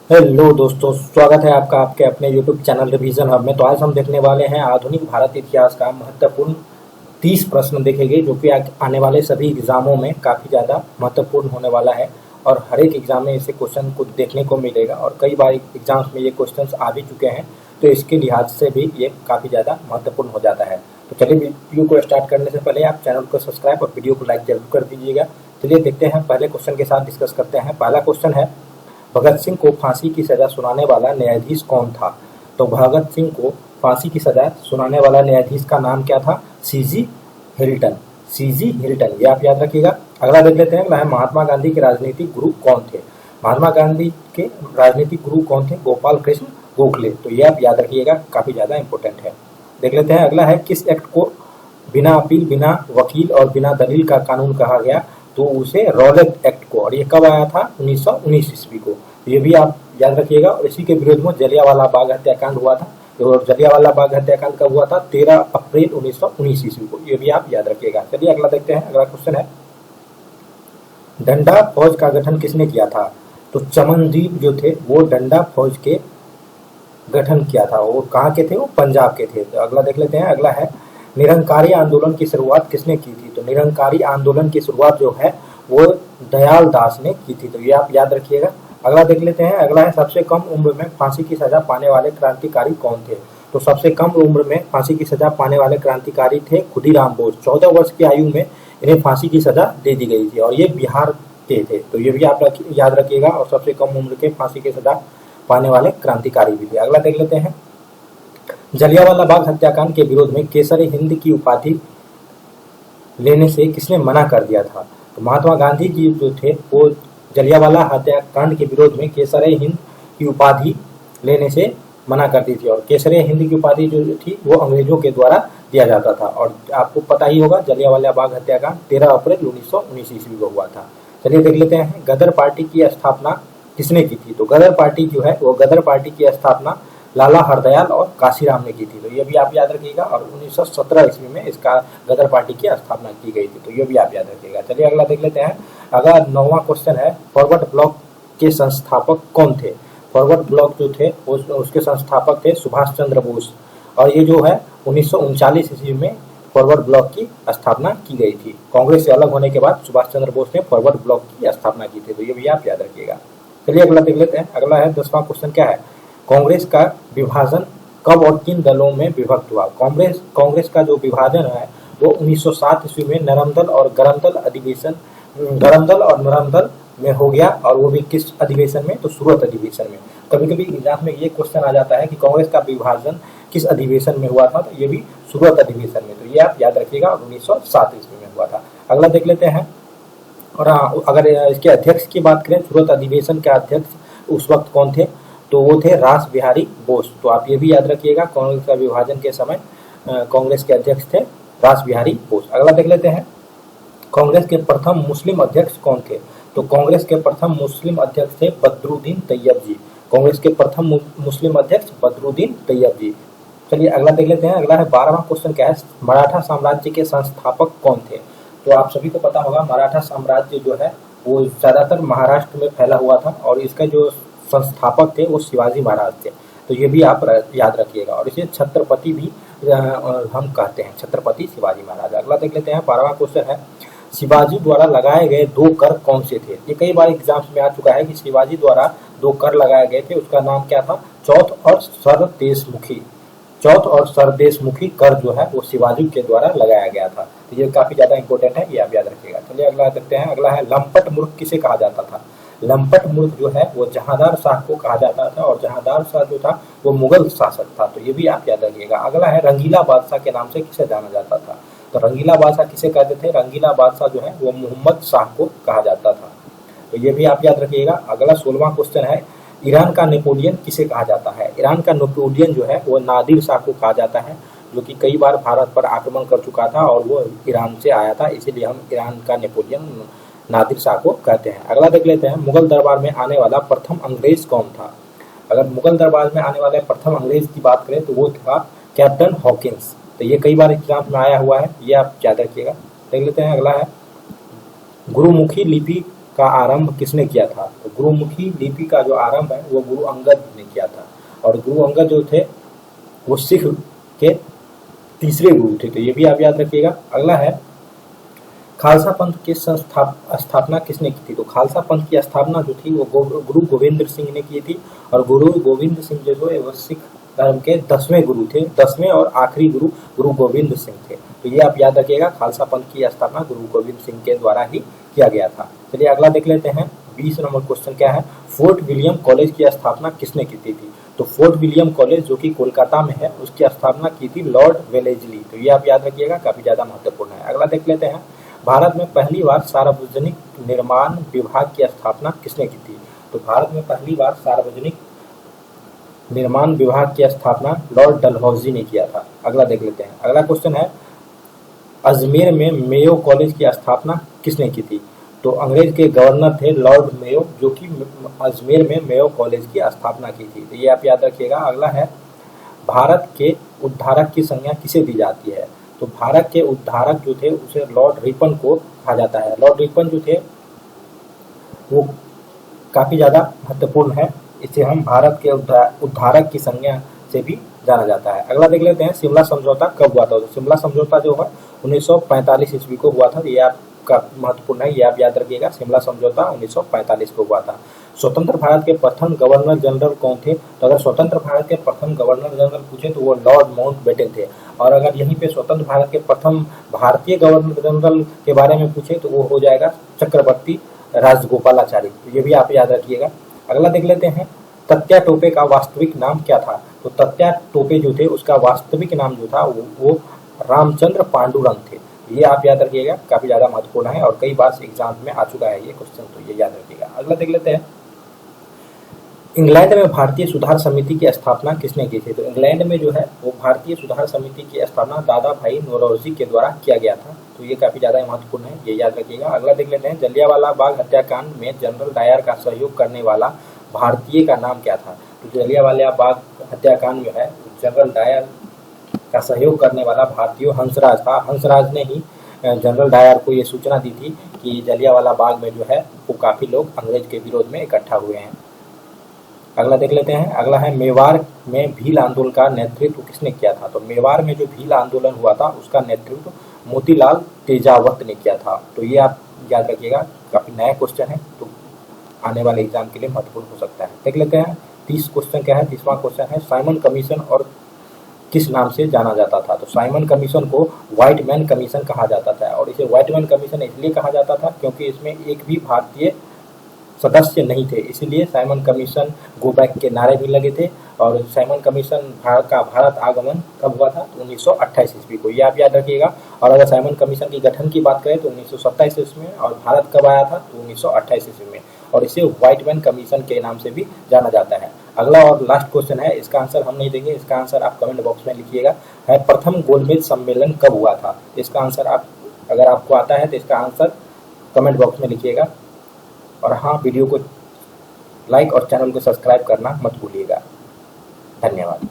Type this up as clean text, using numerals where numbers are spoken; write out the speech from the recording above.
Hello दोस्तों, स्वागत है आपका आपके अपने YouTube चैनल रिवीजन हब में। तो आज हम देखने वाले हैं आधुनिक भारत इतिहास का महत्वपूर्ण 30 प्रश्न देखेंगे, जो कि आने वाले सभी एग्जामों में काफ़ी ज़्यादा महत्वपूर्ण होने वाला है। और हर एक एग्जाम में ऐसे क्वेश्चन को देखने को मिलेगा और कई बार एग्जाम्स में ये क्वेश्चंस आ भी चुके हैं, तो इसके लिहाज से भी ये काफ़ी ज़्यादा महत्वपूर्ण हो जाता है। तो चलिए, वीडियो को स्टार्ट करने से पहले आप चैनल को सब्सक्राइब और वीडियो को लाइक जरूर कर दीजिएगा। चलिए देखते हैं, पहले क्वेश्चन के साथ डिस्कस करते हैं। पहला क्वेश्चन है, भगत सिंह को फांसी की सजा सुनाने वाला न्यायाधीश कौन था? तो भगत सिंह को फांसी की सजा सुनाने वाला न्यायाधीश का नाम क्या था? CG Hilton. सीजी हिल्टन, ये आप याद रखिएगा। अगला देख लेते हैं। अगला है, महात्मा गांधी के राजनीतिक गुरु कौन थे? महात्मा गांधी के राजनीतिक गुरु कौन थे? गोपाल कृष्ण गोखले। तो ये आप याद रखिएगा, काफी ज्यादा इंपॉर्टेंट है। देख लेते हैं। अगला है, किस एक्ट को बिना अपील, बिना वकील और बिना दलील का कानून कहा गया? तो उसे रॉलेट एक्ट को, और ये कब आया था? 1919 ईस्वी को। ये भी आप याद रखिएगा। और इसी के विरोध में जलियांवाला बाग हत्याकांड हुआ था। तो जलियांवाला बाग हत्याकांड कब हुआ था? 13 अप्रैल 1919 ईस्वी को। ये भी आप याद रखिएगा। चलिए अगला देखते हैं। अगला क्वेश्चन है, डंडा फौज का गठन किसने किया था? तो चमनदीप जो थे वो डंडा फौज के गठन किया था। वो कहाँ के थे? वो पंजाब के थे। तो अगला देख लेते हैं। अगला है, निरंकारी आंदोलन की शुरुआत किसने की थी? तो निरंकारी आंदोलन की शुरुआत जो है वो दयाल दास ने की थी। तो ये आप याद रखिएगा। अगला देख लेते हैं। अगला है, सबसे कम उम्र में फांसी की सजा पाने वाले क्रांतिकारी कौन थे? तो सबसे कम उम्र में फांसी की सजा पाने वाले क्रांतिकारी थे खुदीराम बोस। 14 वर्ष की आयु में इन्हें फांसी की सजा दे दी गई थी और ये बिहार के थे। तो ये भी आप याद रखिएगा। और सबसे कम उम्र के फांसी की सजा पाने वाले क्रांतिकारी भी थे। अगला देख लेते हैं, जलियांवाला बाग हत्याकांड के विरोध में केसर हिंद की उपाधि लेने से किसने मना कर दिया था? तो महात्मा गांधी जी जो थे वो जलियांवाला हत्याकांड के विरोध में केसर हिंद की उपाधि लेने से मना कर दी थी। और केसर हिंद की उपाधि जो थी वो अंग्रेजों के द्वारा दिया जाता था। और आपको पता ही होगा, जलियांवाला बाग हत्याकांड 13 अप्रैल 1919 ईस्वी को हुआ था। चलिए देख लेते हैं, गदर पार्टी की स्थापना किसने की थी? तो गदर पार्टी जो है वो गदर पार्टी की स्थापना लाला हरदयाल और काशीराम ने की थी। तो ये भी आप याद रखिएगा। और 1917 ईस्वी में इसका गदर पार्टी की स्थापना की गई थी। तो ये भी आप याद रखिएगा। चलिए अगला देख लेते हैं। अगला 9वां क्वेश्चन है, फॉरवर्ड ब्लॉक के संस्थापक कौन थे? फॉरवर्ड ब्लॉक जो थे उसके संस्थापक थे सुभाष चंद्र बोस। और ये जो है 1939 ईस्वी में फॉरवर्ड ब्लॉक की स्थापना की गई थी। कांग्रेस से अलग होने के बाद सुभाष चंद्र बोस ने फॉरवर्ड ब्लॉक की स्थापना की थी। तो ये भी आप याद रखिएगा। चलिए अगला देख लेते हैं। अगला है 10वां क्वेश्चन, क्या है? कांग्रेस का विभाजन कब और किन दलों में विभक्त हुआ? कांग्रेस का जो विभाजन है वो 1907 ईस्वी में नरमदल और गरमदल और नरमदल में हो गया। और वो भी किस अधिवेशन में? तो सूरत अधिवेशन में। कभी कभी एग्जाम में ये क्वेश्चन आ जाता है कि कांग्रेस का विभाजन किस अधिवेशन में हुआ था? तो ये भी सूरत अधिवेशन में। तो ये आप याद रखिएगा, 1907 ईस्वी में हुआ था। अगला देख लेते हैं। और अगर इसके अध्यक्ष की बात करें, सूरत अधिवेशन के अध्यक्ष उस वक्त कौन थे? तो वो थे रास बिहारी बोस। तो आप ये भी याद रखिएगा, कांग्रेस का विभाजन के समय कांग्रेस के अध्यक्ष थे रास बिहारी बोस। अगला देख लेते हैं, कांग्रेस के प्रथम मुस्लिम अध्यक्ष कौन थे? तो कांग्रेस के प्रथम मुस्लिम अध्यक्ष थे बदरुद्दीन तैयब जी। कांग्रेस के प्रथम मुस्लिम अध्यक्ष बदरुद्दीन तैयब जी। चलिए अगला देख लेते हैं। अगला है 12वां क्वेश्चन, क्या है? मराठा साम्राज्य के संस्थापक कौन थे? तो आप सभी को पता होगा, मराठा साम्राज्य जो है वो ज्यादातर महाराष्ट्र में फैला हुआ था। और इसका जो संस्थापक थे वो शिवाजी महाराज थे। तो ये भी आप याद रखिएगा। और इसे छत्रपति भी हम कहते हैं, छत्रपति शिवाजी महाराज। अगला देख लेते हैं। 12वां क्वेश्चन है, शिवाजी द्वारा लगाए गए 2 कर कौन से थे? ये कई बार एग्जाम्स में आ चुका है कि शिवाजी द्वारा 2 कर लगाए गए थे। उसका नाम क्या था? चौथ और सरदेशमुखी। चौथ और सरदेशमुखी कर जो है वो शिवाजी के द्वारा लगाया गया था। तो ये काफी ज्यादा इंपॉर्टेंट है, ये आप याद रखिएगा। चलिए अगला देखते हैं। अगला है, लंपट मूर्ख किसे कहा जाता था? लंपट मूर्ख जो है वो जहांदार शाह को कहा जाता था। और जहांदार शाह जो था वो मुगल शासक था। तो ये भी आप याद रखिएगा। अगला है, रंगीला बादशाह के नाम से किसे जाना जाता था? तो रंगीला बादशाह किसे कहते थे? रंगीला बादशाह जो है वो मोहम्मद शाह को कहा जाता था। तो ये भी आप याद रखिएगा। अगला 16वां क्वेश्चन है, ईरान का नेपोलियन किसे कहा जाता है? ईरान का नेपोलियन जो है वो नादिर शाह को कहा जाता है, जो कि कई बार भारत पर आक्रमण कर चुका था और वो ईरान से आया था। इसीलिए हम ईरान का नेपोलियन नादिर शाह को कहते हैं। अगला देख लेते हैं, मुगल दरबार में आने वाला प्रथम अंग्रेज कौन था? अगर मुगल दरबार में आने वाले प्रथम अंग्रेज की बात करें तो वो था कैप्टन हॉकिंस। तो ये कई बार एग्जाम में आया हुआ है, ये आप याद रखिएगा। देख लेते हैं। अगला है, गुरुमुखी लिपि का आरंभ किसने किया था? तो गुरुमुखी लिपि का जो आरंभ है वो गुरु अंगद ने किया था, और गुरु अंगद जो थे वो सिख के तीसरे गुरु थे। तो ये भी आप याद रखिएगा। अगला है खालसा पंथ की स्थापना किसने की थी? तो खालसा पंथ की स्थापना जो थी वो गुरु गोविंद सिंह ने की थी, और गुरु गोविंद सिंह जो है वो सिख धर्म के 10वें गुरु थे, 10वें और आखिरी गुरु गुरु गोविंद सिंह थे। तो ये आप याद रखिएगा, खालसा पंथ की स्थापना गुरु गोविंद सिंह के द्वारा ही किया गया था। चलिए अगला देख लेते हैं। 20 नंबर क्वेश्चन क्या है? फोर्ट विलियम कॉलेज की स्थापना किसने की थी? तो फोर्ट विलियम कॉलेज जो कि कोलकाता में है उसकी स्थापना की थी लॉर्ड वेलेजली। तो ये आप याद रखिएगा, काफी ज्यादा महत्वपूर्ण है। अगला देख लेते हैं। भारत में पहली बार सार्वजनिक निर्माण विभाग की स्थापना किसने की थी? तो भारत में पहली बार सार्वजनिक निर्माण विभाग की स्थापना लॉर्ड डलहौजी ने किया था। अगला देख लेते हैं। अगला क्वेश्चन है अजमेर में मेयो कॉलेज की स्थापना किसने की थी? तो अंग्रेज के गवर्नर थे लॉर्ड मेयो, जो कि अजमेर में मेयो कॉलेज की स्थापना की थी। तो ये आप याद रखिएगा। अगला है भारत के उद्धारक की संज्ञा किसे दी जाती है? तो भारत के उद्धारक जो थे उसे लॉर्ड रिपन को कहा जाता है। लॉर्ड रिपन जो थे वो काफी ज्यादा महत्वपूर्ण है, इसे हम भारत के उद्धारक की संज्ञा से भी जाना जाता है। अगला देख लेते हैं शिमला समझौता कब हुआ था? तो शिमला समझौता जो है 1945 ईस्वी को हुआ था। ये आपका महत्वपूर्ण है, ये आप याद रखिएगा। शिमला समझौता 1945 को हुआ था। स्वतंत्र भारत के प्रथम गवर्नर जनरल कौन थे? तो अगर स्वतंत्र भारत के प्रथम गवर्नर जनरल पूछे तो वो लॉर्ड माउंटबेटन थे, और अगर यहीं पे स्वतंत्र भारत के प्रथम भारतीय गवर्नर जनरल के बारे में पूछे तो वो हो जाएगा चक्रवर्ती राजगोपालाचारी। तो ये भी आप याद रखिएगा। अगला देख लेते हैं तत्या टोपे का वास्तविक नाम क्या था? तो तत्या टोपे जो थे उसका वास्तविक नाम जो था वो रामचंद्र पांडुरंग थे। ये आप याद रखिएगा, काफी ज्यादा महत्वपूर्ण है और कई बार एग्जाम में आ चुका है ये क्वेश्चन, तो ये याद रखिएगा। अगला देख लेते हैं इंग्लैंड में भारतीय सुधार समिति की स्थापना किसने की थी? तो इंग्लैंड में जो है वो भारतीय सुधार समिति की स्थापना दादा भाई नौरोजी के द्वारा किया गया था। तो ये काफी ज्यादा महत्वपूर्ण है, ये याद रखिएगा। अगला देख लेते हैं जलियांवाला बाग हत्याकांड में जनरल डायर का सहयोग करने वाला भारतीय का नाम क्या था? तो जलियांवाला बाग हत्याकांड में है जनरल डायर का सहयोग करने वाला भारतीय हंसराज था। हंसराज ने ही जनरल डायर को ये सूचना दी थी कि जलियांवाला बाग में जो है वो काफी लोग अंग्रेज के विरोध में इकट्ठा हुए हैं। अगला देख लेते हैं। अगला है मेवाड़ में भील आंदोलन का नेतृत्व किसने किया था? तो मेवाड़ में जो भील आंदोलन हुआ था उसका नेतृत्व मोतीलाल तेजावत ने किया था। तो ये आप याद रखिएगा, काफी नया क्वेश्चन है, तो आने वाले एग्जाम के लिए महत्वपूर्ण हो सकता है। देख लेते हैं 30 क्वेश्चन क्या है। 30वां क्वेश्चन है साइमन कमीशन और किस नाम से जाना जाता था? तो साइमन कमीशन को व्हाइट मैन कमीशन कहा जाता था, और इसे व्हाइट मैन कमीशन इसलिए कहा जाता था क्योंकि इसमें एक भी भारतीय सदस्य नहीं थे, इसीलिए साइमन कमीशन गो बैक के नारे भी लगे थे। और साइमन कमीशन का भारत आगमन कब हुआ था? तो 1928 ईस्वी को, ये आप याद रखिएगा। और अगर साइमन कमीशन की गठन की बात करें तो 1927 ईस्वी में, और भारत कब आया था? तो 1928 ईस्वी में, और इसे व्हाइट मैन कमीशन के नाम से भी जाना जाता है। अगला और लास्ट क्वेश्चन है, इसका आंसर हम नहीं देंगे, इसका आंसर आप कमेंट बॉक्स में लिखिएगा, है प्रथम गोलमेज सम्मेलन कब हुआ था? इसका आंसर आप अगर आपको आता है तो इसका आंसर कमेंट बॉक्स में लिखिएगा। और हाँ, वीडियो को लाइक और चैनल को सब्सक्राइब करना मत भूलिएगा। धन्यवाद।